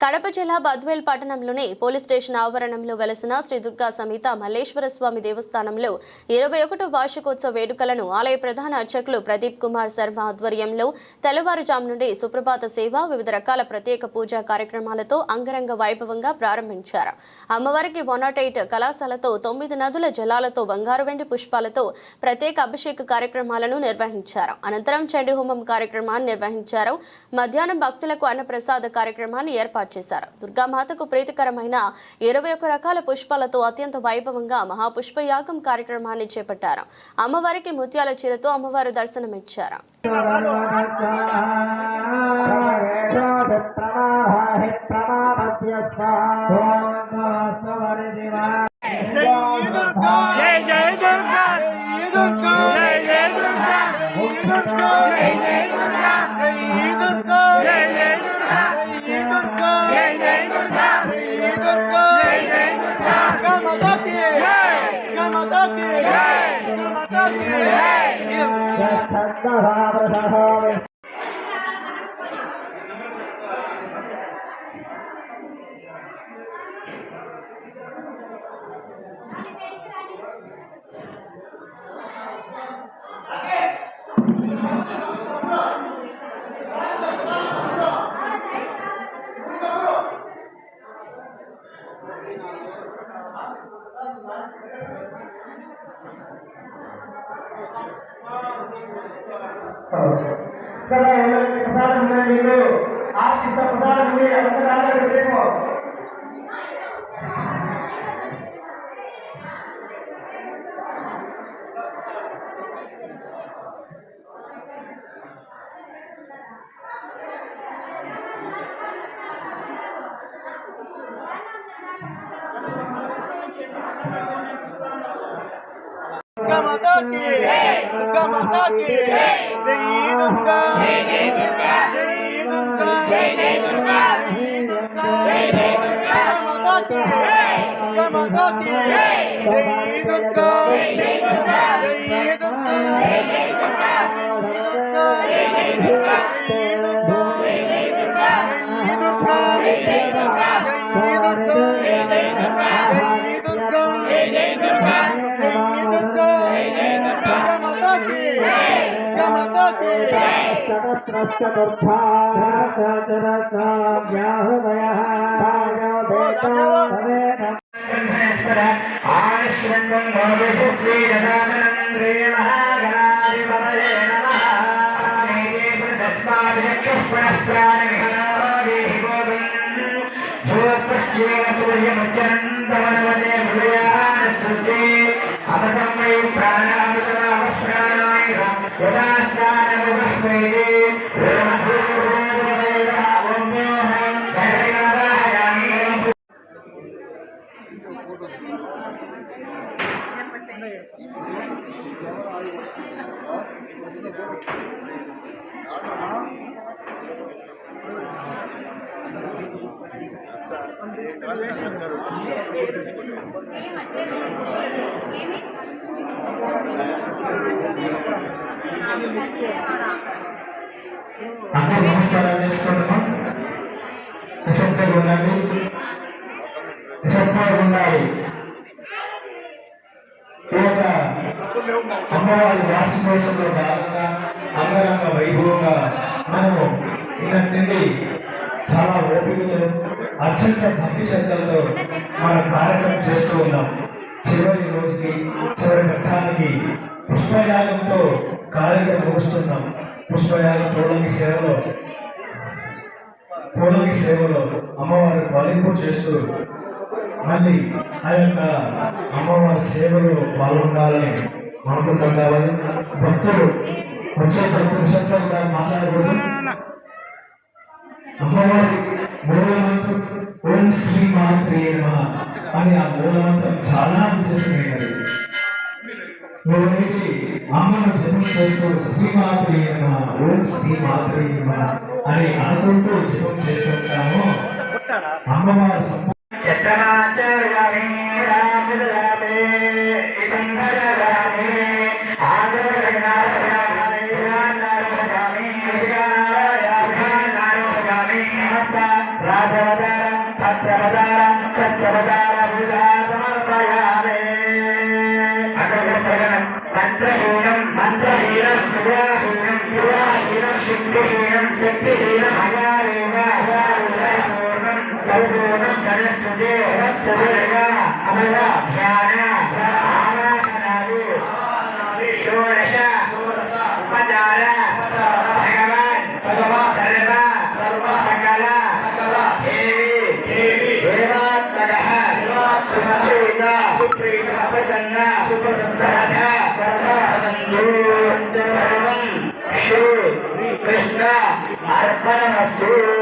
కడప జిల్లా బద్వేల్ పట్టణంలోని police station ఆవరణంలో వెలసిన శ్రీ దుర్గా సమేత మల్లేశ్వర స్వామి దేవస్థానంలో 21వ వార్షికోత్సవ వేడుకలను ఆలయ ప్రధాన అర్చకులు ప్రదీప్ కుమార్ శర్మ ఆధ్వర్యంలో తెల్లవారుజాము నుండి సుప్రభాత సేవ వివిధ రకాల ప్రత్యేక పూజా కార్యక్రమాలతో అంగరంగ వైభవంగా ప్రారంభించారు. అమ్మవారికి 108 కళాశాలతో 9 నదుల జలాలతో బంగారు వెండి పుష్పాలతో ప్రత్యేక అభిషేక కార్యక్రమాలను నిర్వహించారు. అనంతరం చండీ హోమం కార్యక్రమాన్ని నిర్వహించారు. మధ్యాహ్నం భక్తులకు అన్నప్రసాద కార్యక్రమాన్ని ఏర్పాటు చేశారు. దుర్గామాతకు ప్రీతికరమైన 21 రకాల పుష్పాలతో అత్యంత వైభవంగా మహాపుష్పయాగం కార్యక్రమాన్ని చేపట్టారు. అమ్మవారికి ముత్యాల చీరతో అమ్మవారు దర్శనమిచ్చారు. माता की दुर्गा माता की जय दुर्गा जय दुर्गा जय दुर्गा जय दुर्गा जय दुर्गा माता की दुर्गा माता की जय दुर्गा जय दुर्गा जय दुर्गा जय दुर्गा जय दुर्गा जय दुर्गा जय दुर्गा जय दुर्गा जय दुर्गा जय दुर्गा जय दुर्गा అందరూ నమస్కారాలు చేసుకుంటున్నాం. నిశ్శబ్దంగా ఉండాలి, నిశ్శబ్దంగా ఉండాలి. అమ్మవారి వార్షికోత్సవంలో భాగంగా అంగరంగ వైభవంగా మనము నిన్నటి చాలా ఓపికతో అత్యంత భక్తి శ్రద్ధలతో మన కార్యక్రమం చేస్తూ ఉన్నాం. చివరి రోజుకి చివరి ఘట్టానికి పుష్పయాగంతో కార్యక్రమం ముగుస్తున్నాం. పుష్పయాగం పూలకి సేవలో అమ్మవారి పాలింపు చేస్తూ మళ్ళీ ఆ యొక్క అమ్మవారి సేవలో పాల్గొనాలని అనుకుంటాం. కాబట్టి భక్తులు వచ్చే నిమిషంలో కూడా మాట్లాడకూడదు. అమ్మవారి మూలమంత్రం ఓం శ్రీ మాత్రే నమః అని ఆ మూలమంత్రం చాలా విశేషమైనది. ఎవరైతే అమ్మను జపం చేస్తూ శ్రీమాత్రే నమః ఓం శ్రీ మాత్రే నమః అని అనుకుంటూ జపం చేస్తుంటామో అమ్మవారి రాజవద सत्यवचार पूजा समर्पयामि मंत्रहीनं क्रियाहीनं शक्तिहीनं पूर्णं परिपूर्णं गणस्तुते अमर ध्यान आवाहनादि षोडश उपचार भगवान सर्व सकल देवी देवात्मकः सुप्रीत सुप्रसन्न सर्वं श्री कृष्ण अर्पणमस्तु।